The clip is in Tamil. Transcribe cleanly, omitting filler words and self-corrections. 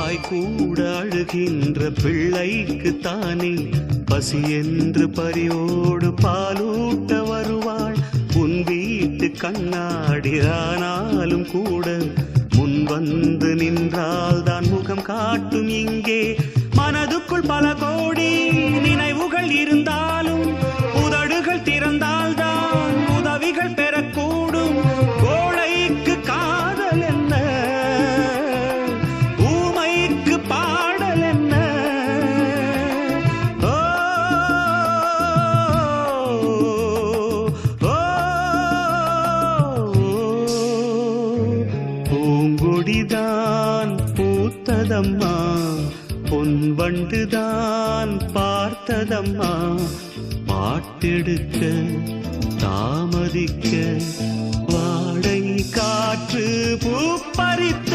வாய் கூட அழுகின்ற பிள்ளைக்கு தானே பசி என்று பரியோடு பாலூட்ட வருவாள். உன் வீட்டு கண்ணாடி ஆனாலும் கூட முன் வந்து நின்றால் தான் முகம் காட்டும். இங்கே மனதுக்குள் பல கோடி நினைவுகள் இருந்தாலும் உதடுகள் திறந்தால் தான் உதவிகள் பெறக்கூடும். கோழைக்கு காதல் என்ன, ஊமைக்கு பாடல் என்ன? ஓ, ஓ, பூங்கொடிதான் பூத்ததம்மா, பொன் வண்டுதான் பார்த்ததம்மா. பாட்டெடுக்க தாமதிக்க வாடை காற்று பூ பறித்த